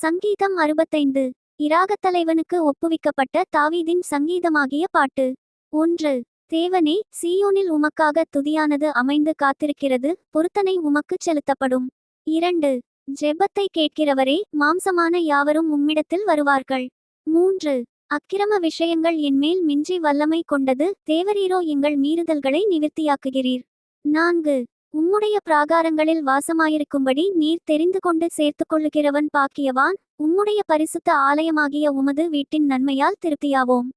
சங்கீதம் 65. இராகத்தலைவனுக்கு ஒப்புவிக்கப்பட்ட தாவீதின் சங்கீதமாகிய பாட்டு. 1. தேவனே, சீயோனில் உமக்காக துதியானது அமைந்து காத்திருக்கிறது, பொருத்தனை உமக்குச் செலுத்தப்படும். 2. ஜெபத்தை கேட்கிறவரே, மாம்சமான யாவரும் உம்மிடத்தில் வருவார்கள். 3. அக்கிரம விஷயங்கள் என்மேல் மிஞ்சி வல்லமை கொண்டது, தேவரீரோ எங்கள் மீறுதல்களை நிவிர்த்தியாக்குகிறீர். 4. உம்முடைய பிராகாரங்களில் வாசமாயிருக்கும்படி நீர் தெரிந்து கொண்டு சேர்த்துக்கொள்ளுகிறவன் பாக்கியவான், உம்முடைய பரிசுத்த ஆலயமாகிய உமது வீட்டின் நன்மையால் திருப்தியாவோம்.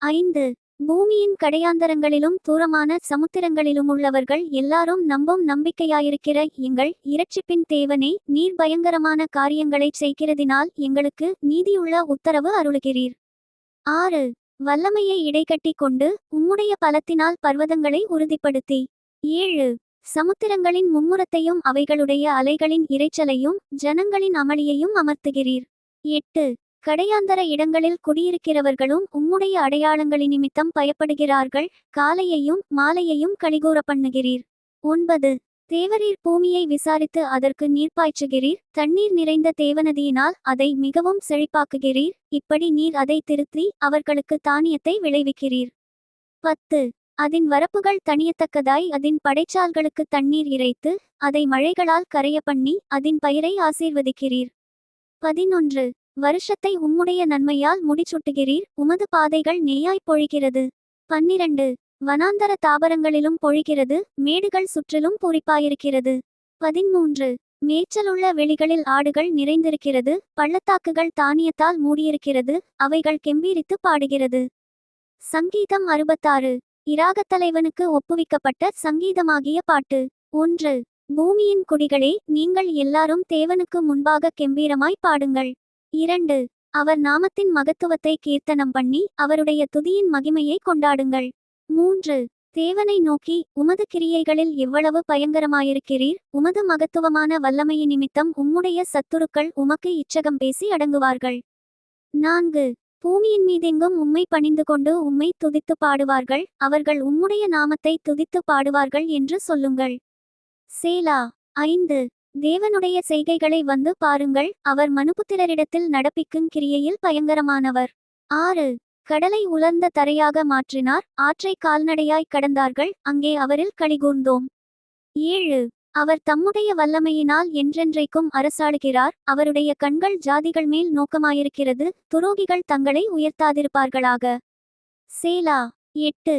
5. பூமியின் கடையாந்தரங்களிலும் தூரமான சமுத்திரங்களிலுமுள்ளவர்கள் எல்லாரும் நம்பும் நம்பிக்கையாயிருக்கிற எங்கள் இரட்சிப்பின் தேவனே, நீர் பயங்கரமான காரியங்களைச் செய்கிறதினால் எங்களுக்கு நீதியுள்ள உத்தரவு அருளுகிறீர். 6. வல்லமையை இடைக்கட்டி கொண்டு உம்முடைய பலத்தினால் பர்வதங்களை உறுதிப்படுத்தி. 7. சமுத்திரங்களின் மும்முரத்தையும் அவைகளுடைய அலைகளின் இரைச்சலையும் ஜனங்களின் அமளியையும் அமர்த்துகிறீர். 8. கடையாந்தர இடங்களில் குடியிருக்கிறவர்களும் உம்முடைய அடையாளங்களினிமித்தம் பயப்படுகிறார்கள், காலையையும் மாலையையும் களிகூர பண்ணுகிறீர். 9. தேவரீர் பூமியை விசாரித்து அதற்கு நீர் பாய்ச்சுகிறீர், தண்ணீர் நிறைந்த தேவநதியினால் அதை மிகவும் செழிப்பாக்குகிறீர், இப்படி நீர் அதை திருத்தி அவர்களுக்கு தானியத்தை விளைவிக்கிறீர். 10. அதின் வரப்புகள் தணியத்தக்கதாய் அதின் படைச்சால்களுக்கு தண்ணீர் இறைத்து அதை மழைகளால் கரைய பண்ணி அதின் பயிரை ஆசீர்வதிக்கிறீர். 11. வருஷத்தை உம்முடைய நன்மையால் முடிச்சுட்டுகிறீர், உமது பாதைகள் நெய்யாய் பொழிகிறது. 12. வனாந்தர தாவரங்களிலும் பொழிகிறது, மேடுகள் சுற்றிலும் பூரிப்பாயிருக்கிறது. 13. மேய்ச்சலுள்ள வெளிகளில் ஆடுகள் நிறைந்திருக்கிறது, பள்ளத்தாக்குகள் தானியத்தால் மூடியிருக்கிறது, அவைகள் கெம்பீரித்து பாடுகிறது. சங்கீதம் 66. இராகத்தலைவனுக்கு ஒப்புவிக்கப்பட்ட சங்கீதமாகிய பாட்டு. 1. பூமியின் குடிகளே, நீங்கள் எல்லாரும் தேவனுக்கு முன்பாக கெம்பீரமாய் பாடுங்கள். 2. அவர் நாமத்தின் மகத்துவத்தை கீர்த்தனம் பண்ணி அவருடைய துதியின் மகிமையை கொண்டாடுங்கள். 3. தேவனை நோக்கி, உமது கிரியைகளில் எவ்வளவு பயங்கரமாயிருக்கிறீர், உமது மகத்துவமான வல்லமையின் நிமித்தம் உம்முடைய சத்துருக்கள் உமக்கு இச்சகம் பேசி அடங்குவார்கள். 4. பூமியின் மீதெங்கும் உம்மை பணிந்து கொண்டு உம்மை துதித்து பாடுவார்கள், அவர்கள் உம்முடைய நாமத்தை துதித்து பாடுவார்கள் என்று சொல்லுங்கள். சேலா. 5. தேவனுடைய செய்கைகளை வந்து பாருங்கள், அவர் மனுபுத்திரரிடத்தில் நடப்பிக்கும் கிரியையில் பயங்கரமானவர். 6. கடலை உலர்ந்த தரையாக மாற்றினார், ஆற்றை கால்நடையாய் கடந்தார்கள், அங்கே அவரில் களிகூர்ந்தோம். 7. அவர் தம்முடைய வல்லமையினால் என்றென்றைக்கும் அரசாளுகிறார், அவருடைய கண்கள் ஜாதிகள் மேல் நோக்கமாயிருக்கிறது, துரோகிகள் தங்களை உயர்த்தாதிருப்பார்களாக. சேலா. 8.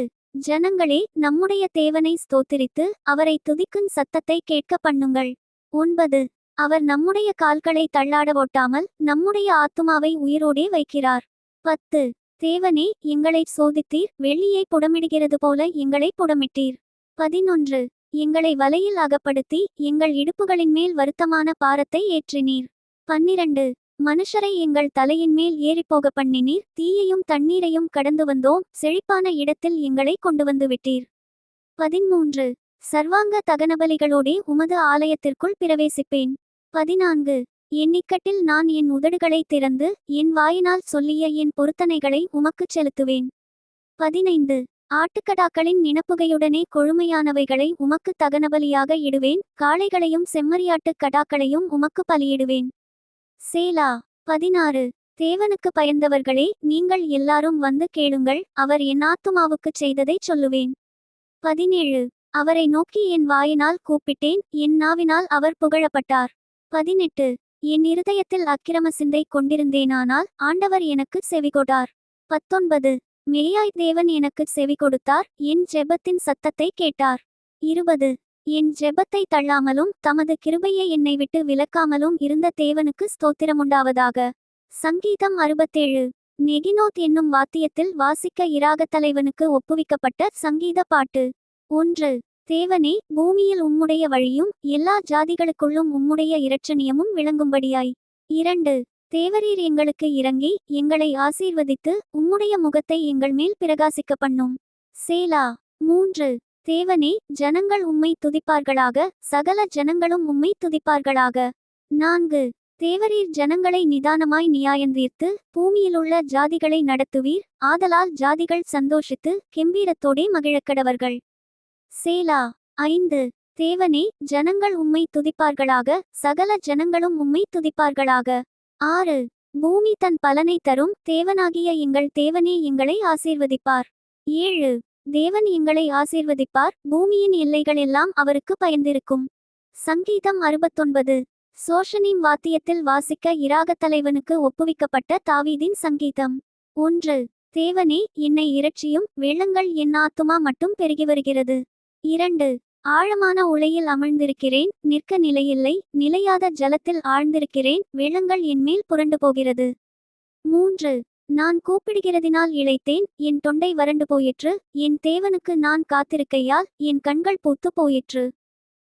ஜனங்களே, நம்முடைய தேவனை ஸ்தோத்திரித்து அவரை துதிக்கும் சத்தத்தை கேட்க பண்ணுங்கள். 9. அவர் நம்முடைய கால்களை தள்ளாட ஓட்டாமல் நம்முடைய ஆத்துமாவை உயிரோடே வைக்கிறார். 10. தேவனே, எங்களை சோதித்தீர், வெள்ளியை புடமிடுகிறது போல எங்களை புடமிட்டீர். 11. எங்களை வலையில் அகப்படுத்தி எங்கள் இடுப்புகளின் மேல் வருத்தமான பாரத்தை ஏற்றினீர். 12. மனுஷரை எங்கள் தலையின் மேல் ஏறிப்போக பண்ணினீர், தீயையும் தண்ணீரையும் கடந்து வந்தோம், செழிப்பான இடத்தில் எங்களை கொண்டு வந்து விட்டீர். 13. சர்வாங்க தகனபலிகளோடே உமது ஆலயத்திற்குள் பிரவேசிப்பேன். 14. என் இக்கட்டில் நான் என் உதடுகளை திறந்து என் வாயினால் சொல்லிய என் பொருத்தனைகளை உமக்குச் செலுத்துவேன். 15. ஆட்டுக்கடாக்களின் நினப்புகையுடனே கொழுமையானவைகளை உமக்கு தகனபலியாக இடுவேன், காளைகளையும் செம்மறியாட்டுக் கடாக்களையும் உமக்கு பலியிடுவேன். சேலா. 16. தேவனுக்கு பயந்தவர்களே, நீங்கள் எல்லாரும் வந்து கேளுங்கள், அவர் என் ஆத்துமாவுக்குச் செய்ததைச் சொல்லுவேன். 17. அவரை நோக்கி என் வாயினால் கூப்பிட்டேன், என் நாவினால் அவர் புகழப்பட்டார். 18. என் இருதயத்தில் அக்கிரம சிந்தை கொண்டிருந்தேனானால் ஆண்டவர் எனக்கு செவிகொடார். 19. மெய்யாய் தேவன் எனக்கு செவி கொடுத்தார், என் ஜெபத்தின் சத்தத்தை கேட்டார். 20. என் ஜெபத்தை தள்ளாமலும் தமது கிருபையை என்னை விட்டு விலக்காமலும் இருந்த தேவனுக்கு ஸ்தோத்திரமுண்டாவதாக. சங்கீதம் 67. நெகினோத் என்னும் வாத்தியத்தில் வாசிக்க இராகத்தலைவனுக்கு ஒப்புவிக்கப்பட்ட சங்கீத பாட்டு. 1. தேவனே, பூமியில் உம்முடைய வழியும் எல்லா ஜாதிகளுக்குள்ளும் உம்முடைய இரட்சணியமும் விளங்கும்படியாய். 2. தேவரீர் எங்களுக்கு இறங்கி எங்களை ஆசீர்வதித்து உம்முடைய முகத்தை எங்கள் மேல் பிரகாசிக்க பண்ணும். சேலா. 3. தேவனே, ஜனங்கள் உம்மை துதிப்பார்களாக, சகல ஜனங்களும் உம்மை துதிப்பார்களாக. 4. தேவரீர் ஜனங்களை நிதானமாய் நியாயந்தீர்த்து பூமியிலுள்ள ஜாதிகளை நடத்துவீர், ஆதலால் ஜாதிகள் சந்தோஷித்து கெம்பீரத்தோடே மகிழக்கடவர்கள். சேலா. 5. தேவனே, ஜனங்கள் உம்மை துதிப்பார்களாக, சகல ஜனங்களும் உம்மை துதிப்பார்களாக. 6. பூமி தன் பலனை தரும், தேவனாகிய எங்கள் தேவனே எங்களை ஆசீர்வதிப்பார். 7. தேவன் எங்களை ஆசீர்வதிப்பார், பூமியின் எல்லைகள் எல்லாம் அவருக்கு பயந்திருக்கும். சங்கீதம் 69. சோஷனிம் வாத்தியத்தில் வாசிக்க இராகத்தலைவனுக்கு ஒப்புவிக்கப்பட்ட தாவீதின் சங்கீதம். 1. தேவனே, என்னை இரட்சியும், வெள்ளங்கள் என் ஆத்துமா மட்டும் பெருகி வருகிறது. 2. ஆழமான உளையில் அமிழ்ந்திருக்கிறேன், நிற்க நிலையில்லை, நிலையாத ஜலத்தில் ஆழ்ந்திருக்கிறேன், வெள்ளங்கள் என்மேல் புரண்டு போகிறது. 3. நான் கூப்பிடுகிறதினால் இளைத்தேன், என் தொண்டை வறண்டு போயிற்று, என் தேவனுக்கு நான் காத்திருக்கையால் என் கண்கள் பூத்து போயிற்று.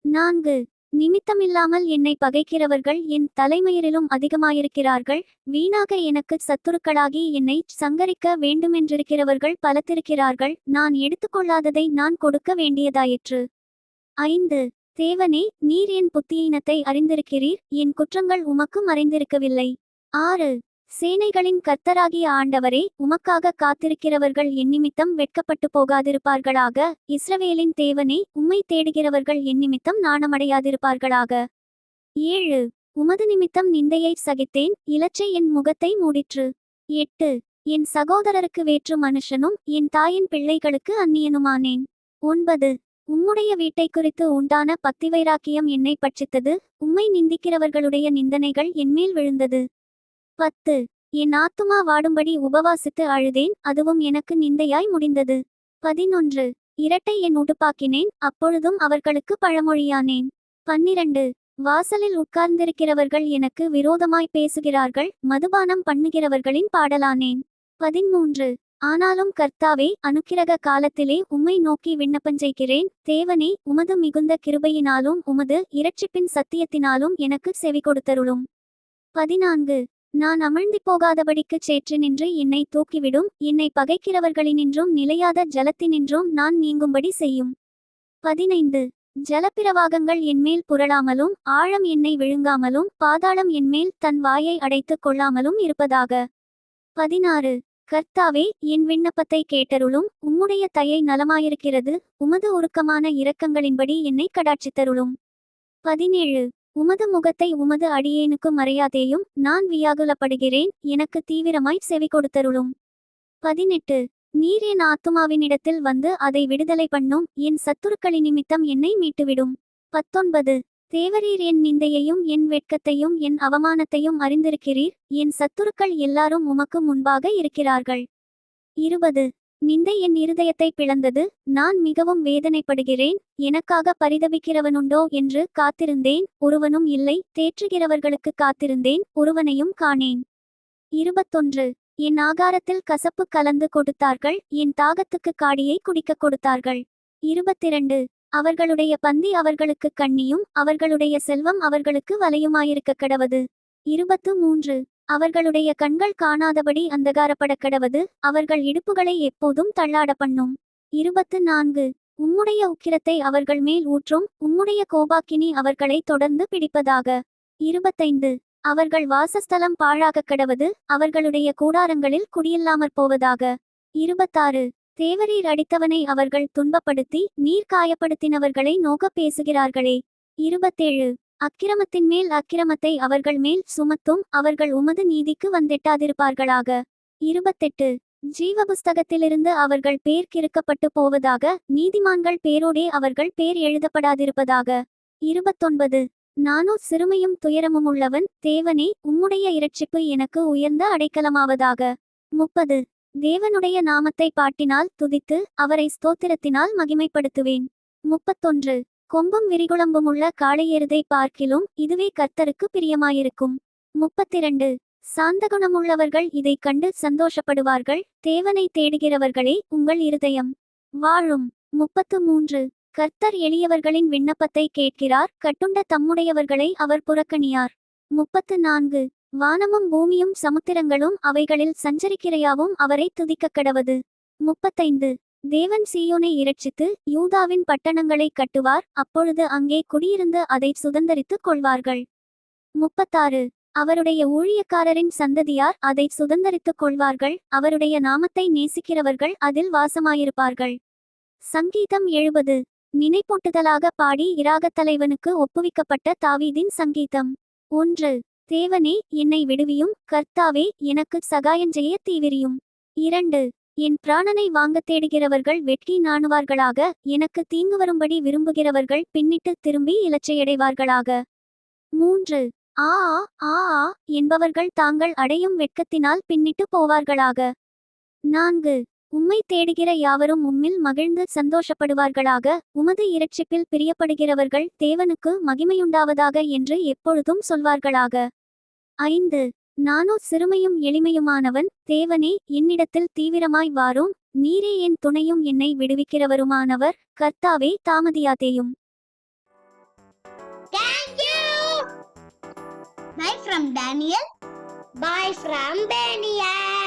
4. நிமித்தமில்லாமல் என்னை பகைக்கிறவர்கள் என் தலைமயிரிலும் அதிகமாயிருக்கிறார்கள், வீணாக எனக்கு சத்துருக்களாகி என்னை சங்கரிக்க வேண்டுமென்றிருக்கிறவர்கள் பலத்திருக்கிறார்கள், நான் எடுத்துக்கொள்ளாததை நான் கொடுக்க வேண்டியதாயிற்று. 5. தேவனே, நீர் என் புத்தியீனத்தை அறிந்திருக்கிறீர், என் குற்றங்கள் உமக்கு மறைந்திருக்கவில்லை. 6. சேனைகளின் கர்த்தராகிய ஆண்டவரே, உமக்காக காத்திருக்கிறவர்கள் என்னிமித்தம் வெட்கப்பட்டு போகாதிருப்பார்களாக, இஸ்ரவேலின் தேவனே, உம்மை தேடுகிறவர்கள் என்னிமித்தம் நாணமடையாதிருப்பார்களாக. 7. உமது நிமித்தம் நிந்தையை சகித்தேன், இலச்சை என் முகத்தை மூடிற்று. 8. என் சகோதரருக்கு வேற்று மனுஷனும் என் தாயின் பிள்ளைகளுக்கு அந்நியனுமானேன். 9. உம்முடைய வீட்டை குறித்து உண்டான பக்திவைராக்கியம் என்னை பட்சித்தது, உம்மை நிந்திக்கிறவர்களுடைய நிந்தனைகள் என்மேல் விழுந்தது. 10. என் ஆத்துமா வாடும்படி உபவாசித்து அழுதேன், அதுவும் எனக்கு நிந்தையாய் முடிந்தது. 11. இரட்டை என் உடுப்பாக்கினேன், அப்பொழுதும் அவர்களுக்கு பழமொழியானேன். 12. வாசலில் உட்கார்ந்திருக்கிறவர்கள் எனக்கு விரோதமாய் பேசுகிறார்கள், மதுபானம் பண்ணுகிறவர்களின் பாடலானேன். 13. ஆனாலும் கர்த்தாவே, அனுக்கிரக காலத்திலே உம்மை நோக்கி விண்ணப்பஞ்செய்கிறேன், தேவனே, உமது மிகுந்த கிருபையினாலும் உமது இரட்சிப்பின் சத்தியத்தினாலும் எனக்கு செவி கொடுத்தருளும். 14. நான் அமிழ்ந்து போகாதபடிக்குச் சேற்று நின்று என்னை தூக்கிவிடும், என்னை பகைக்கிறவர்களினின்றும் நிலையாத ஜலத்தினின்றும் நான் நீங்கும்படி செய்யும். 15. ஜலப்பிரவாகங்கள் என்மேல் புரளாமலும், ஆழம் என்னை விழுங்காமலும், பாதாளம் என்மேல் தன் வாயை அடைத்துக் கொள்ளாமலும் இருப்பதாக. 16. கர்த்தாவே, என் விண்ணப்பத்தை கேட்டருளும், உம்முடைய தயை நலமாயிருக்கிறது, உமது உருக்கமான இரக்கங்களின்படி என்னை கடாட்சித்தருளும். 17. உமது முகத்தை உமது அடியேனுக்கு மறையாதேயும், நான் வியாகுலப்படுகிறேன், எனக்கு தீவிரமாய் செவி கொடுத்தருளும். 18. நீர் என் ஆத்துமாவினிடத்தில் வந்து அதை விடுதலை பண்ணும், என் சத்துருக்களின் நிமித்தம் என்னை மீட்டுவிடும். 19. தேவரீர் என் நிந்தையையும் என் வெட்கத்தையும் என் அவமானத்தையும் அறிந்திருக்கிறீர், என் சத்துருக்கள் எல்லாரும் உமக்கு முன்பாக இருக்கிறார்கள். 20. நிந்தை என் இருதயத்தை பிளந்தது, நான் மிகவும் வேதனைப்படுகிறேன், எனக்காக பரிதபிக்கிறவனுண்டோ என்று காத்திருந்தேன், ஒருவனும் இல்லை, தேற்றுகிறவர்களுக்கு காத்திருந்தேன், ஒருவனையும் காணேன். 21. என் ஆகாரத்தில் கசப்பு கலந்து கொடுத்தார்கள், என் தாகத்துக்கு காடியை குடிக்கக் கொடுத்தார்கள். 22. அவர்களுடைய பந்தி அவர்களுக்கு கண்ணியும், அவர்களுடைய செல்வம் அவர்களுக்கு வலையுமாயிருக்க கடவது. 23. அவர்களுடைய கண்கள் காணாதபடி அந்தகாரப்படக் கடவது, அவர்கள் இடுப்புகளை எப்போதும் தள்ளாட பண்ணும். 24. உம்முடைய உக்கிரத்தை அவர்கள் மேல் ஊற்றும், உம்முடைய கோபாக்கினி அவர்களை தொடர்ந்து பிடிப்பதாக. 25. அவர்கள் வாசஸ்தலம் பாழாகக் கடவது, அவர்களுடைய கூடாரங்களில் குடியில்லாமற் போவதாக. 26. தேவரீர் அடித்தவனை அவர்கள் துன்பப்படுத்தி, நீர் காயப்படுத்தினவர்களை நோக்கப் பேசுகிறார்களே. 27. அக்கிரமத்தின் மேல் அக்கிரமத்தை அவர்கள் மேல் சுமத்தும், அவர்கள் உமது நீதிக்கு வந்தெட்டாதிருப்பார்களாக. 28. ஜீவபுஸ்தகத்திலிருந்து அவர்கள் பேர் கிறுக்கப்பட்டு போவதாக, நீதிமான்கள் பேரோடே அவர்கள் பேர் எழுதப்படாதிருப்பதாக. 29. நானோ சிறுமையும் துயரமும் உள்ளவன், தேவனே, உம்முடைய இரட்சிப்பு எனக்கு உயர்ந்த அடைக்கலமாவதாக. 30. தேவனுடைய நாமத்தை பாட்டினால் துதித்து, அவரை ஸ்தோத்திரத்தினால் மகிமைப்படுத்துவேன். 31. கொம்பும் விரிகுளம்புமுள்ள காளையெருதை பார்க்கிலும் இதுவே கர்த்தருக்கு பிரியமாயிருக்கும். 32. சாந்தகுணமுள்ளவர்கள் இதைக் கண்டு சந்தோஷப்படுவார்கள், தேவனை தேடுகிறவர்களே, உங்கள் இருதயம் வாழும். 33. கர்த்தர் எளியவர்களின் விண்ணப்பத்தை கேட்கிறார், கட்டுண்ட தம்முடையவர்களை அவர் புறக்கணியார். 34. வானமும் பூமியும் சமுத்திரங்களும் அவைகளில் சஞ்சரிக்கிறையாவும் அவரை துதிக்கக் கடவது. 35. தேவன் சீயோனை இரட்சித்து, யூதாவின் பட்டணங்களை கட்டுவார், அப்பொழுது அங்கே குடியிருந்து அதை சுதந்தரித்துக் கொள்வார்கள். 36. அவருடைய ஊழியக்காரரின் சந்ததியார் அதை சுதந்தரித்துக் கொள்வார்கள், அவருடைய நாமத்தை நேசிக்கிறவர்கள் அதில் வாசமாயிருப்பார்கள். சங்கீதம் 70. நினைப்பூட்டுதலாக பாடி இராகத்தலைவனுக்கு ஒப்புவிக்கப்பட்ட தாவீதின் சங்கீதம். 1. தேவனே என்னை விடுவியும், கர்த்தாவே எனக்கு சகாயஞ்செய்ய தீவிரியும். 2. என் பிராணனை வாங்கத் தேடுகிறவர்கள் வெட்கி நாணுவார்களாக, எனக்கு தீங்கு வரும்படி விரும்புகிறவர்கள் பின்னிட்டு திரும்பி இலச்சையடைவார்களாக. 3. ஆ ஆ ஆ என்பவர்கள் தாங்கள் அடையும் வெட்கத்தினால் பின்னிட்டு போவார்களாக. 4. உம்மை தேடுகிற யாவரும் உம்மில் மகிழ்ந்து சந்தோஷப்படுவார்களாக, உமது இரட்சிப்பில் பிரியப்படுகிறவர்கள் தேவனுக்கு மகிமையுண்டாவதாக என்று எப்பொழுதும் சொல்வார்களாக. 5. நானோ சிறுமையும் எளிமையுமானவன், தேவனே என்னிடத்தில் தீவிரமாய் வாரும், நீரே என் துணையும் என்னை விடுவிக்கிறவருமானவர், கர்த்தாவே தாமதியாதேயும். Thank you. Bye from Daniel. Bye from Daniel.